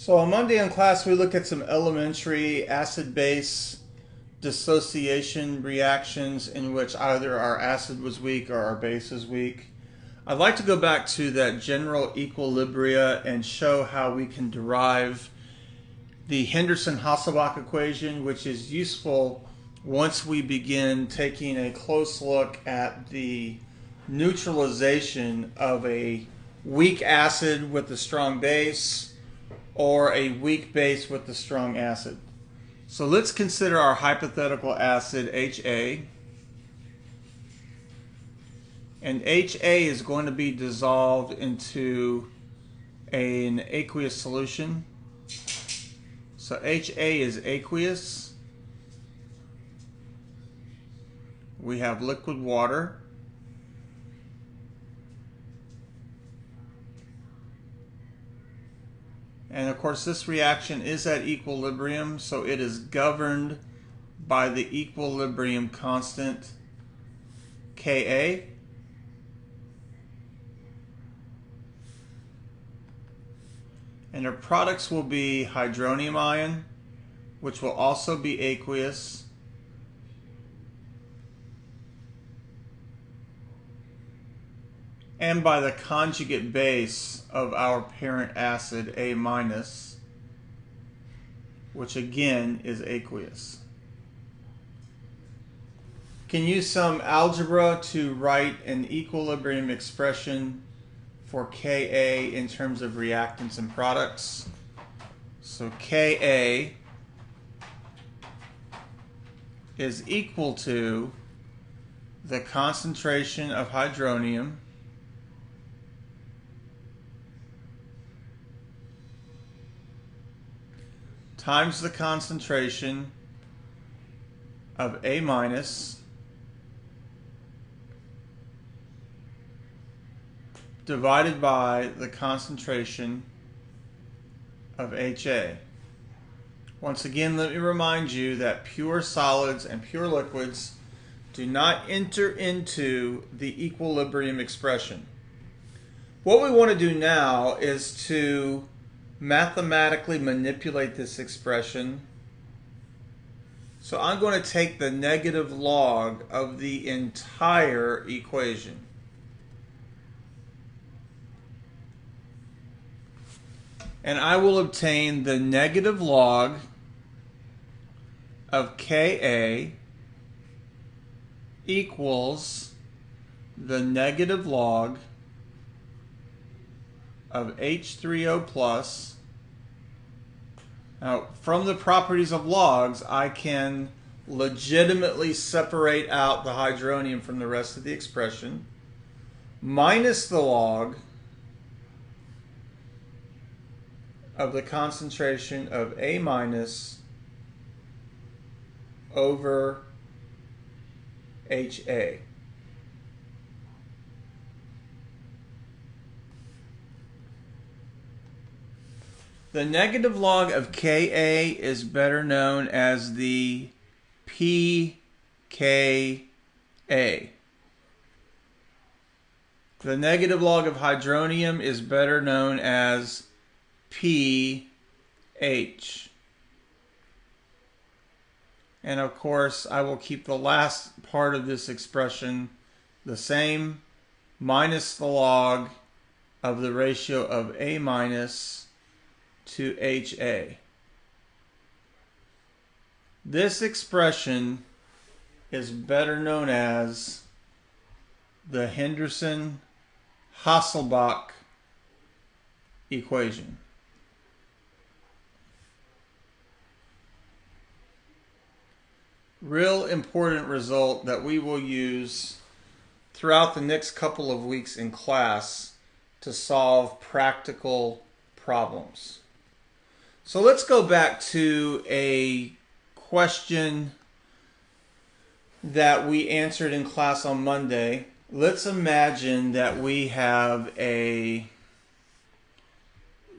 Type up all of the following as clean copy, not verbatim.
So on Monday in class, we look at some elementary acid-base dissociation reactions in which either our acid was weak or our base was weak. I'd like to go back to that general equilibria and show how we can derive the Henderson-Hasselbalch equation, which is useful once we begin taking a close look at the neutralization of a weak acid with a strong base or a weak base with a strong acid. So let's consider our hypothetical acid HA. And HA is going to be dissolved into an aqueous solution. So HA is aqueous. We have liquid water. And of course this reaction is at equilibrium, so it is governed by the equilibrium constant Ka. And our products will be hydronium ion, which will also be aqueous, and by the conjugate base of our parent acid, A-, which again is aqueous. Can use some algebra to write an equilibrium expression for Ka in terms of reactants and products. So Ka is equal to the concentration of hydronium times the concentration of A- divided by the concentration of HA. Once again, let me remind you that pure solids and pure liquids do not enter into the equilibrium expression. What we want to do now is to mathematically manipulate this expression. So I'm going to take the negative log of the entire equation. And I will obtain the negative log of Ka equals the negative log of H3O plus. Now, from the properties of logs, I can legitimately separate out the hydronium from the rest of the expression, minus the log of the concentration of A- over HA. The negative log of Ka is better known as the pKa. The negative log of hydronium is better known as pH. And of course, I will keep the last part of this expression the same, minus the log of the ratio of A- to HA. This expression is better known as the Henderson-Hasselbalch equation. Real important result that we will use throughout the next couple of weeks in class to solve practical problems. So let's go back to a question that we answered in class on Monday. Let's imagine that we have a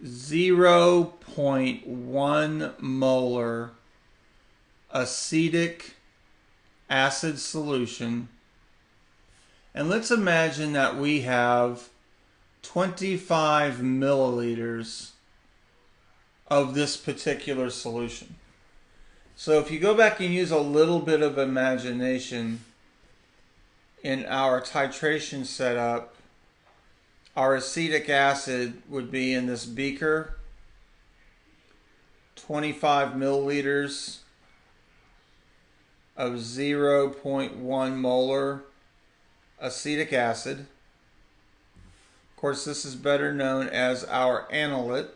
0.1 molar acetic acid solution, and let's imagine that we have 25 milliliters of this particular solution. So if you go back and use a little bit of imagination in our titration setup, our acetic acid would be in this beaker, 25 milliliters of 0.1 molar acetic acid. Of course, this is better known as our analyte.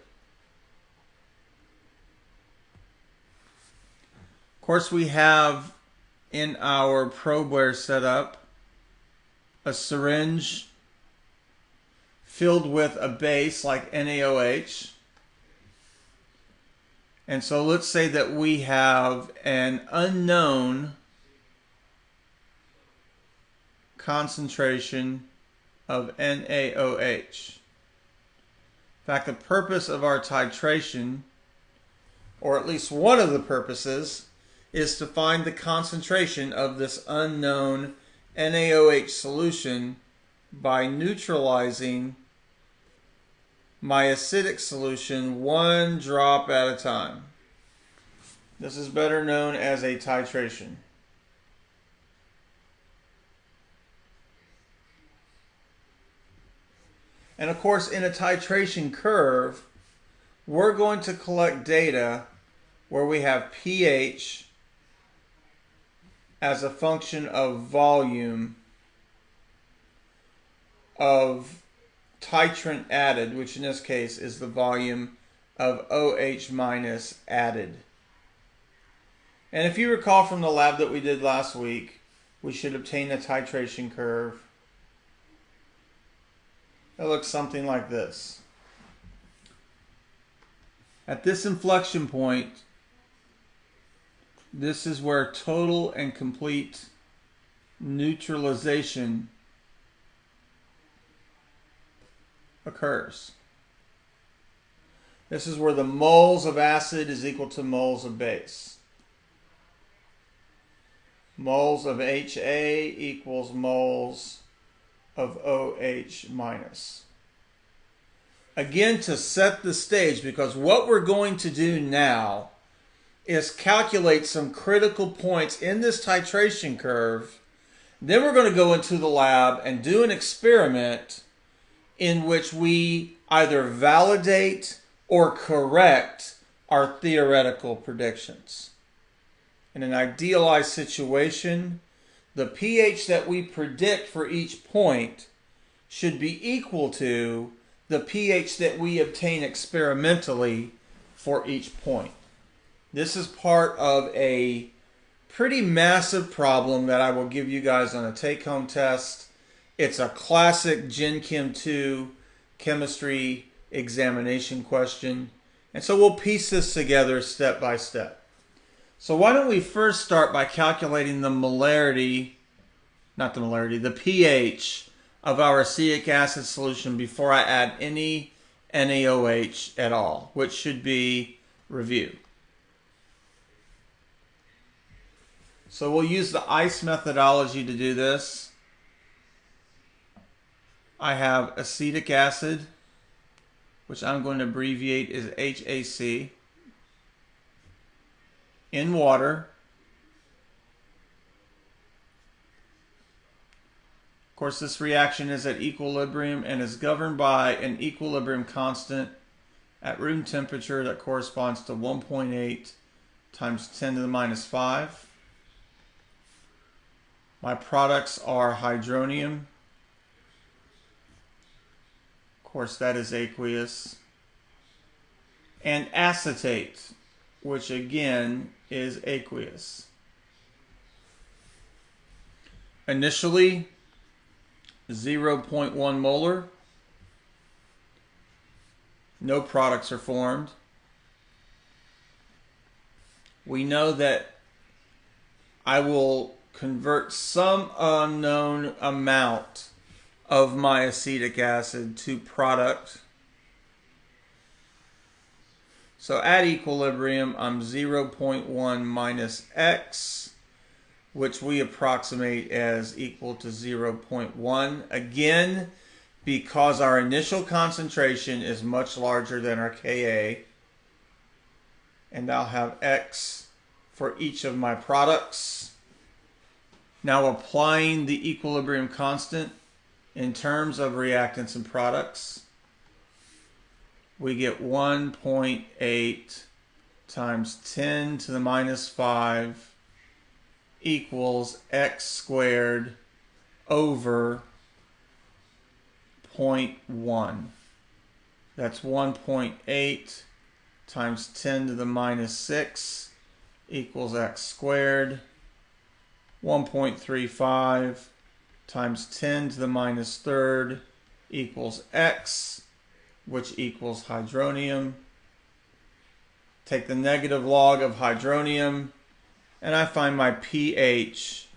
Of course, we have in our probeware setup a syringe filled with a base like NaOH. And so let's say that we have an unknown concentration of NaOH. In fact, the purpose of our titration, or at least one of the purposes, is to find the concentration of this unknown NaOH solution by neutralizing my acidic solution one drop at a time. This is better known as a titration. And of course, in a titration curve, we're going to collect data where we have pH as a function of volume of titrant added, which in this case is the volume of OH minus added. And if you recall from the lab that we did last week, we should obtain a titration curve. It looks something like this. At this inflection point, this is where total and complete neutralization occurs. This is where the moles of acid is equal to moles of base. Moles of HA equals moles of OH minus. Again, to set the stage, because what we're going to do now is calculate some critical points in this titration curve. Then we're going to go into the lab and do an experiment in which we either validate or correct our theoretical predictions. In an idealized situation, the pH that we predict for each point should be equal to the pH that we obtain experimentally for each point. This is part of a pretty massive problem that I will give you guys on a take-home test. It's a classic Gen Chem 2 chemistry examination question. And so we'll piece this together step by step. So why don't we first start by calculating the the pH of our acetic acid solution before I add any NaOH at all, which should be review. So we'll use the ICE methodology to do this. I have acetic acid, which I'm going to abbreviate as HAC, in water. Of course, this reaction is at equilibrium and is governed by an equilibrium constant at room temperature that corresponds to 1.8 times 10 to the minus 5. My products are hydronium. Of course, that is aqueous. And acetate, which again is aqueous. Initially, 0.1 molar. No products are formed. We know that I will convert some unknown amount of my acetic acid to product. So at equilibrium, I'm 0.1 minus X, which we approximate as equal to 0.1. Again, because our initial concentration is much larger than our Ka, and I'll have X for each of my products. Now applying the equilibrium constant in terms of reactants and products, we get 1.8 times 10 to the minus 5 equals X squared over 0.1. That's 1.8 times 10 to the minus 6 equals X squared. 1.35 times 10 to the minus third equals X, which equals hydronium. Take the negative log of hydronium, and I find my pH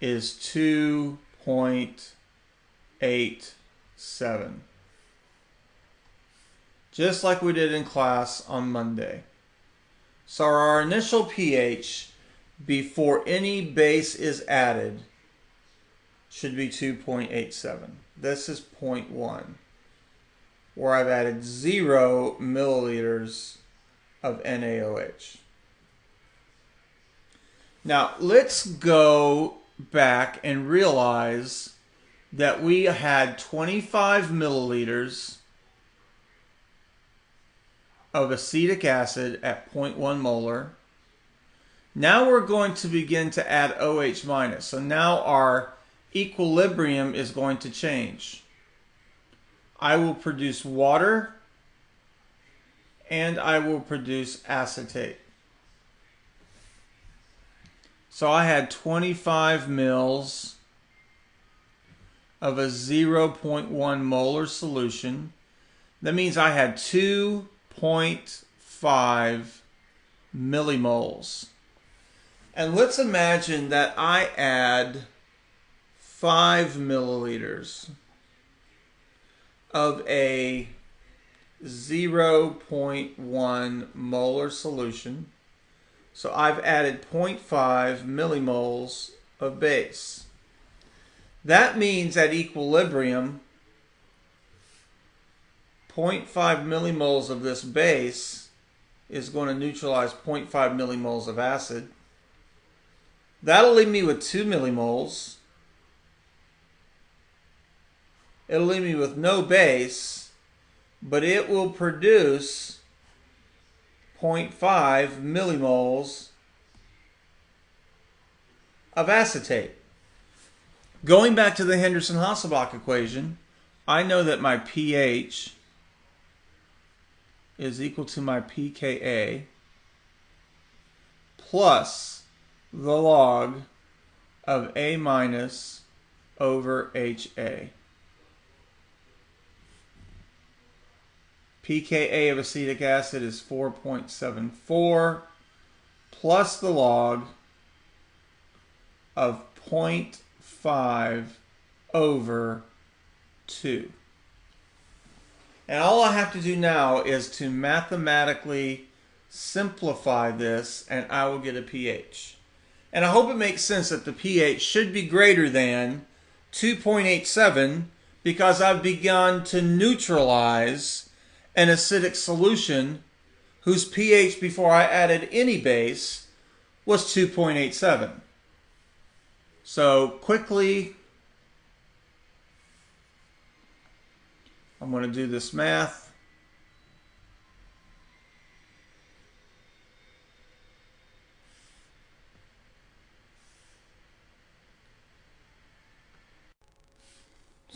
is 2.87. Just like we did in class on Monday. So our initial pH before any base is added should be 2.87. This is 0.1, where I've added 0 milliliters of NaOH. Now let's go back and realize that we had 25 milliliters of acetic acid at 0.1 molar. Now we're going to begin to add OH minus. So now our equilibrium is going to change. I will produce water and I will produce acetate. So I had 25 mils of a 0.1 molar solution. That means I had 2.5 millimoles. And let's imagine that I add 5 milliliters of a 0.1 molar solution. So I've added 0.5 millimoles of base. That means at equilibrium, 0.5 millimoles of this base is going to neutralize 0.5 millimoles of acid. That'll leave me with 2 millimoles. It'll leave me with no base, but it will produce 0.5 millimoles of acetate. Going back to the Henderson-Hasselbalch equation, I know that my pH is equal to my pKa plus the log of A minus over HA. pKa of acetic acid is 4.74 plus the log of 0.5 over 2. And all I have to do now is to mathematically simplify this and I will get a pH. And I hope it makes sense that the pH should be greater than 2.87 because I've begun to neutralize an acidic solution whose pH before I added any base was 2.87. So quickly, I'm going to do this math.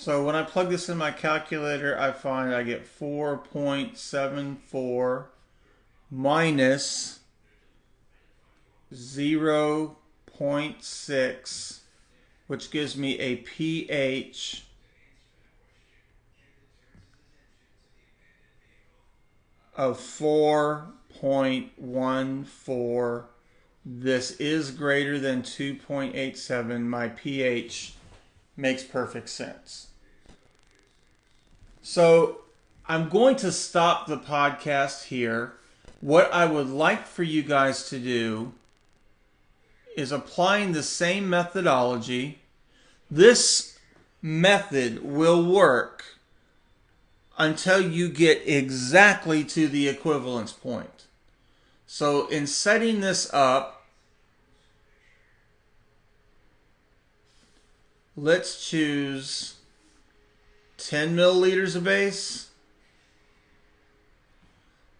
So when I plug this in my calculator, I find I get 4.74 minus 0.6, which gives me a pH of 4.14. This is greater than 2.87. My pH makes perfect sense. So I'm going to stop the podcast here. What I would like for you guys to do is applying the same methodology. This method will work until you get exactly to the equivalence point. So in setting this up, let's choose 10 milliliters of base.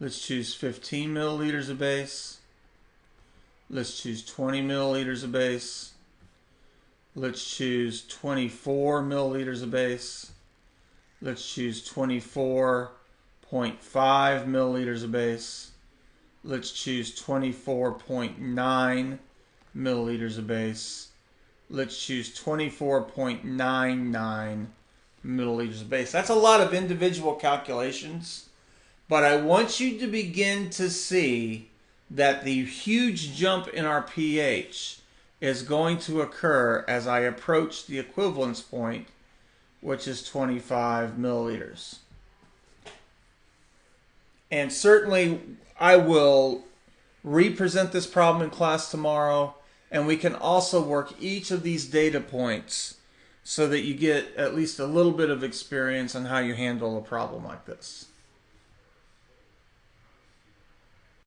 Let's choose 15 milliliters of base. Let's choose 20 milliliters of base. Let's choose 24 milliliters of base. Let's choose 24.5 milliliters of base. Let's choose 24.9 milliliters of base. Let's choose 24.99 milliliters of base. That's a lot of individual calculations, but I want you to begin to see that the huge jump in our pH is going to occur as I approach the equivalence point, which is 25 milliliters. And certainly I will represent this problem in class tomorrow, and we can also work each of these data points so that you get at least a little bit of experience on how you handle a problem like this.